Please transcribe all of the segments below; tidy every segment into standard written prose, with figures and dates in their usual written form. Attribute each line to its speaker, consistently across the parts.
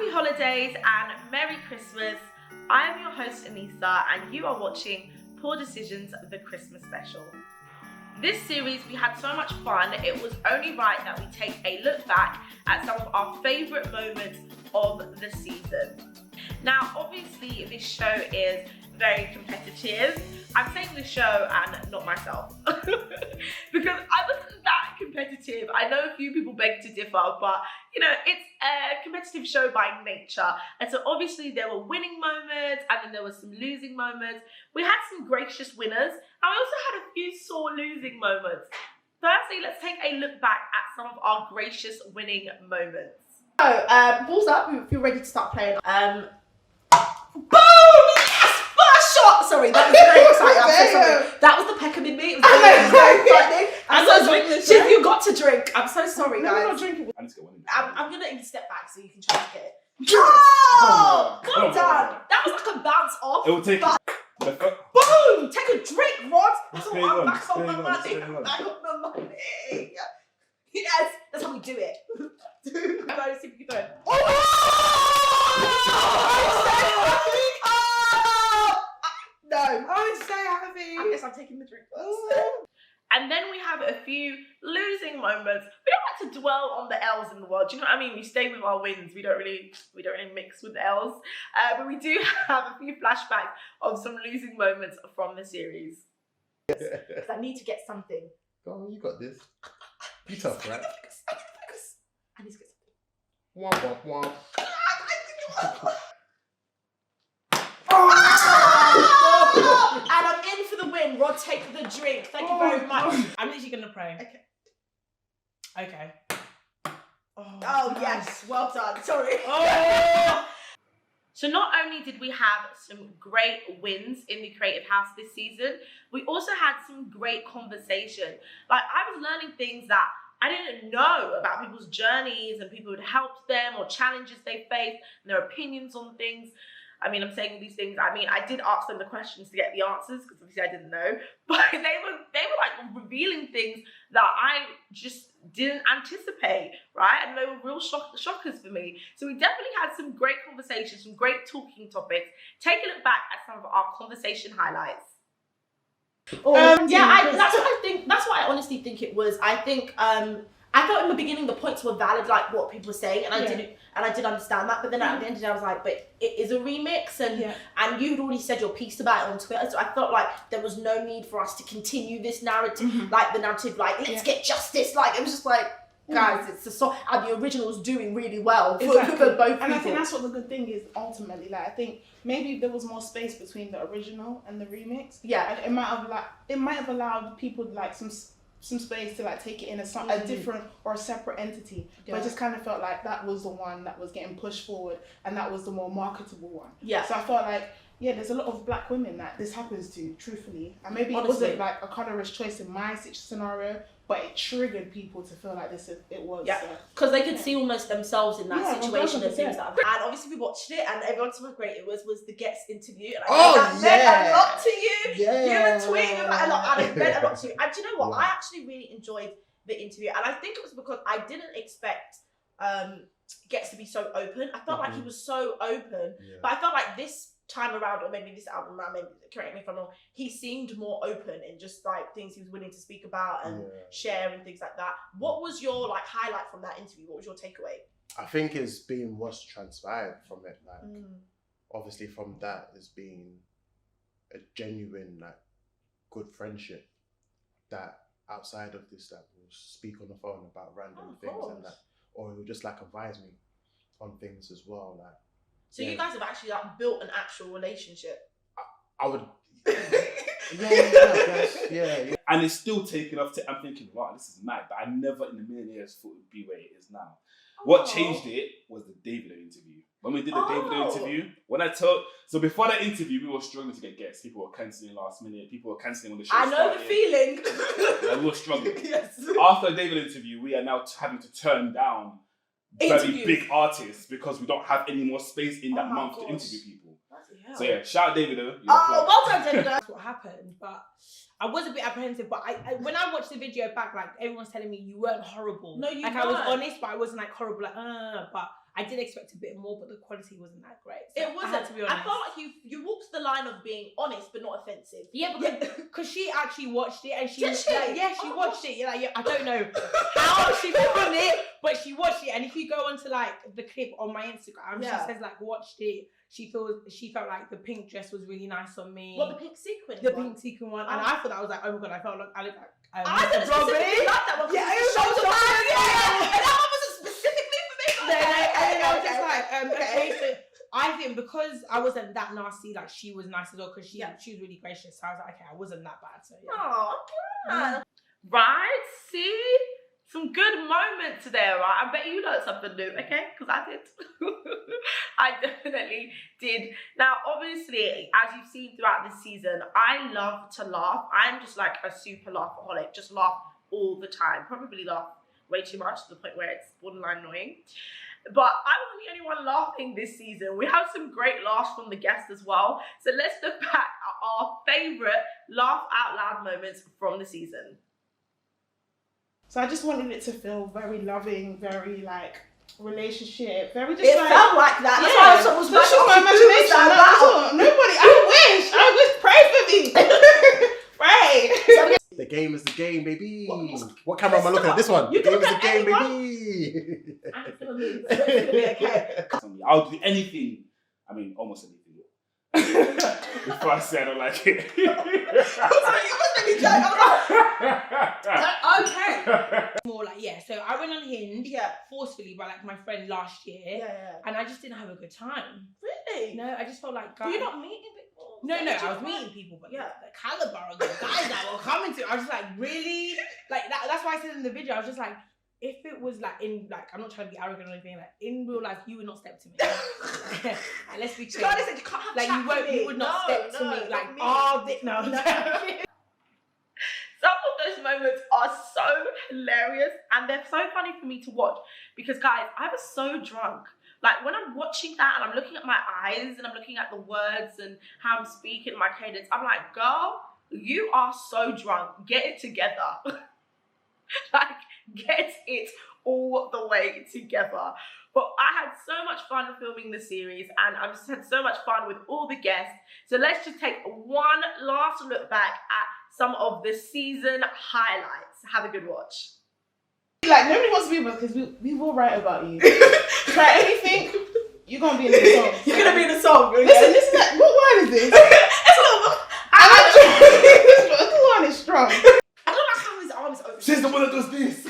Speaker 1: Happy holidays and Merry Christmas. I am your host Anissa and you are watching Poor Decisions, the Christmas special. This series, we had so much fun, it was only right that we take a look back at some of our favourite moments of the season. Now, obviously, this show is very competitive. I'm saying the show and not myself because I wasn't that competitive. I know a few people beg to differ, but you know, it's a competitive show by nature. And so obviously there were winning moments and then there were some losing moments. We had some gracious winners and we also had a few sore losing moments. Firstly, let's take a look back at some of our gracious winning moments.
Speaker 2: So, balls up if you're ready to start playing. Boom! Yes! First shot! Sorry, that was very exciting. I'm so sorry. That was the Peckham in me. It was very exciting. I'm so sorry. Shiv, you got to drink. I'm so sorry, guys.
Speaker 3: No, I'm not drinking.
Speaker 2: I'm going to step back so you can try to get it.
Speaker 3: Yes!
Speaker 2: Oh! Calm down. That was like a bounce off.
Speaker 3: It will take
Speaker 2: Boom! Take a drink, Rod. That's
Speaker 3: What's
Speaker 2: all.
Speaker 3: going on?
Speaker 2: I'm back on my
Speaker 3: What's
Speaker 2: money.
Speaker 3: going on?
Speaker 2: I'm back on my money. Yes, that's how we do it. Go, see if you can throw it. No.
Speaker 3: I'm so happy.
Speaker 2: I guess I'm taking the drink first.
Speaker 1: And then we have a few losing moments. We don't like to dwell on the L's in the world. Do you know what I mean? We stay with our wins. We don't really mix with the L's. But we do have a few flashbacks of some losing moments from the series.
Speaker 2: Because I need to get something.
Speaker 4: Go on, you got this. You tough, right?
Speaker 2: I need to get something.
Speaker 4: Womp womp womp.
Speaker 2: Oh! And I'm in for the win. Rod, take the drink. Thank you very much.
Speaker 5: I'm literally gonna pray.
Speaker 2: Okay.
Speaker 5: Okay.
Speaker 2: Oh, yes. Well done. Sorry.
Speaker 5: Oh!
Speaker 1: So not only did we have some great wins in the Creative House this season, we also had some great conversation. Like, I was learning things that I didn't know about people's journeys and people who had helped them or challenges they faced and their opinions on things. I mean, I'm saying all these things. I mean, I did ask them the questions to get the answers because obviously I didn't know. But they were like revealing things that I just didn't anticipate, right? And they were real shockers for me. So we definitely had some great conversations, some great talking topics. Take a look back at some of our conversation highlights.
Speaker 2: That's what I think. That's what I honestly think it was. I think I thought in the beginning the points were valid, like what people were saying, and I did understand that. But then at the end of the day, I was like, but it is a remix, and you had already said your piece about it on Twitter, so I felt like there was no need for us to continue this narrative, like the narrative, like let's get justice. Like it was just like, guys, it's a song, and the original is doing really well for both people.
Speaker 3: And I think that's what the good thing is ultimately. Like I think maybe if there was more space between the original and the remix, and it might have allowed people like some space to like take it in a different or a separate entity. But I just kind of felt like that was the one that was getting pushed forward and that was the more marketable one.
Speaker 2: Yeah.
Speaker 3: So I felt like, there's a lot of black women that this happens to, truthfully. And maybe it wasn't like a colorist choice in my scenario, but it triggered people to feel like it was.
Speaker 2: Yeah, because they could see almost themselves in that situation and things like that. And obviously we watched it and everyone saw how great it was the guest interview. And I know that meant a lot to you.
Speaker 4: Yeah.
Speaker 2: You were tweeting about a lot and it meant a lot to you. And do you know what? I actually really enjoyed the interview. And I think it was because I didn't expect Gets to be so open. I felt like he was so open. Yeah. But I felt like this time around, or maybe this album around, maybe correct me if I'm wrong, he seemed more open in just like things he was willing to speak about and share and things like that. What was your like highlight from that interview? What was your takeaway?
Speaker 4: I think it's been what's transpired from it. Like, obviously from that has been a genuine, like, good friendship that outside of this, that will speak on the phone about random things and that, or he will just like advise me on things as well. Like,
Speaker 2: so you guys have actually like built an actual relationship.
Speaker 4: I would. Yeah.
Speaker 3: And it's still taking off. I'm thinking, wow, this is mad. But I never in a million years thought it would be where it is now. What changed it was the Davido interview. When we did the Davido interview, so before that interview, we were struggling to get guests. People were cancelling last minute. People were cancelling when the show started.
Speaker 2: I know the feeling.
Speaker 3: Yeah, we were struggling.
Speaker 2: Yes.
Speaker 3: After the Davido interview, we are now having to turn down very big artists because we don't have any more space in that month to interview people. So shout out Davido.
Speaker 2: Well done, Davido.
Speaker 5: That's what happened, but I was a bit apprehensive. But I when I watched the video back, like everyone's telling me you weren't horrible.
Speaker 2: No, you
Speaker 5: like
Speaker 2: weren't.
Speaker 5: I was honest, but I wasn't like horrible. Like, but I did expect a bit more, but the quality wasn't that great. So
Speaker 2: It wasn't.
Speaker 5: I had to be honest.
Speaker 2: I felt like you walked the line of being honest but not offensive.
Speaker 5: Yeah, because she actually watched it and she
Speaker 2: Did she?
Speaker 5: Like, yeah, she
Speaker 2: Oh,
Speaker 5: watched it. You're like, yeah, I don't know how she found it, but she watched it. And if you go onto like the clip on my Instagram, she says like watched it. She felt like the pink dress was really nice on me.
Speaker 2: What, the pink sequin?
Speaker 5: The pink sequin one, and I thought that was like, oh my god, I felt like I looked like
Speaker 2: I didn't specifically like that one.
Speaker 5: Yeah,
Speaker 2: it
Speaker 5: was
Speaker 2: showed
Speaker 5: so
Speaker 2: the
Speaker 5: bad.
Speaker 2: back. Yeah. And that one wasn't specifically for me.
Speaker 5: No, and I was just like,
Speaker 2: okay.
Speaker 5: so I think because I wasn't that nasty, like she was nice as well because she was really gracious. So I was like, okay, I wasn't that bad. So yeah.
Speaker 2: Oh, I'm glad.
Speaker 1: Right? See? Some good moments there, right? I bet you learned something new, okay? Because I did. I definitely did. Now, obviously, as you've seen throughout this season, I love to laugh. I'm just like a super laughaholic. Just laugh all the time. Probably laugh way too much to the point where it's borderline annoying. But I wasn't the only one laughing this season. We have some great laughs from the guests as well. So let's look back at our favourite laugh out loud moments from the season.
Speaker 3: So I just wanted it to feel very loving, very like relationship, very just
Speaker 2: It
Speaker 3: like.
Speaker 2: felt like that. That's
Speaker 3: Yeah,
Speaker 2: why I was
Speaker 3: that's just my imagination. That's all. Nobody. I wish. Pray for me. Pray.
Speaker 4: The game is the game, baby. What camera am I looking at? This one.
Speaker 2: You
Speaker 4: The game
Speaker 2: can
Speaker 4: is the
Speaker 2: look at
Speaker 4: game, baby.
Speaker 2: I'm gonna lose. It's gonna be okay.
Speaker 6: I'll do anything. I mean, almost anything. Before I say I don't like it.
Speaker 2: Okay.
Speaker 5: More like so I went on Hinge forcefully by like my friend last year, and I just didn't have a good time.
Speaker 2: Really?
Speaker 5: No, I just felt like
Speaker 2: Were
Speaker 5: guys.
Speaker 2: you not meeting people?
Speaker 5: No, I was meeting people, but the caliber of the guys that were coming to, I was just like, really? Like that's why I said in the video, I was just like, if it was like in like, I'm not trying to be arrogant or anything, like in real life, you would not step to me. And let's be clear.
Speaker 2: Said you can't have
Speaker 5: Like you would not step to me. Like, no.
Speaker 1: Some of those moments are so hilarious and they're so funny for me to watch because, guys, I was so drunk. Like, when I'm watching that and I'm looking at my eyes and I'm looking at the words and how I'm speaking, my cadence, I'm like, girl, you are so drunk. Get it together. Like, get it all the way together. But I had so much fun filming the series and I just had so much fun with all the guests. So let's just take one last look back at some of the season highlights. Have a good watch.
Speaker 3: Like, nobody wants to be with us because we will write about you. Like, anything, you're going to be in the song.
Speaker 2: You're going to be in the song.
Speaker 3: Listen, what wine is this?
Speaker 2: It's a little.
Speaker 3: This wine is strong.
Speaker 2: I don't like how his arms open.
Speaker 6: She's the one that does this.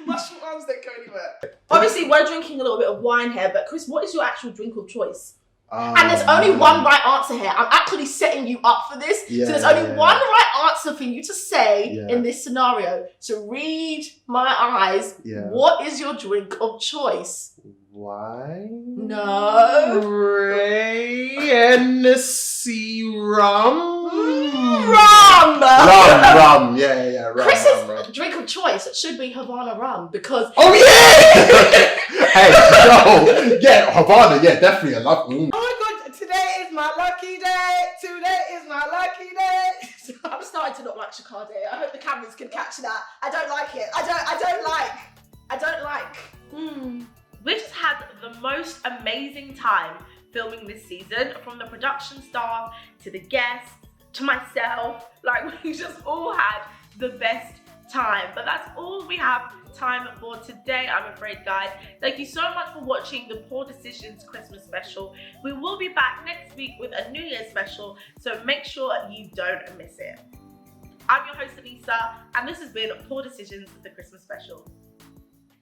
Speaker 2: Muscle arms don't go anywhere. Obviously, we're drinking a little bit of wine here, but Chris, what is your actual drink of choice? And there's only one right answer here. I'm actually setting you up for this. So there's only one right answer for you to say in this scenario. So read my eyes. What is your drink of choice?
Speaker 4: Wine?
Speaker 2: No.
Speaker 4: Ray Hennessy rum?
Speaker 2: Rum!
Speaker 4: Rum. Yeah, rum.
Speaker 2: Chris's drink of choice should be Havana rum because...
Speaker 4: Oh, yeah! Hey, yo! Yeah, Havana, yeah, definitely. I love
Speaker 5: Oh my god, today is my lucky day. Today is my lucky day.
Speaker 2: I'm starting to not like Chicago. I hope the cameras can catch that. I don't like it. I don't like.
Speaker 1: We just had the most amazing time filming this season, from the production staff to the guests to myself. Like, we just all had the best time. But that's all we have time for today, I'm afraid, guys. Thank you so much for watching the Poor Decisions Christmas special. We will be back next week with a New Year's special, so make sure you don't miss it. I'm your host, Anissa, and this has been Poor Decisions, the Christmas special.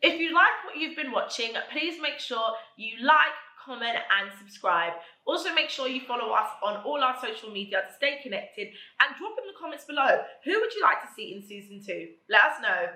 Speaker 1: If you like what you've been watching, please make sure you like, comment, and subscribe. Also, make sure you follow us on all our social media to stay connected, and drop in the comments below, who would you like to see in season 2? Let us know.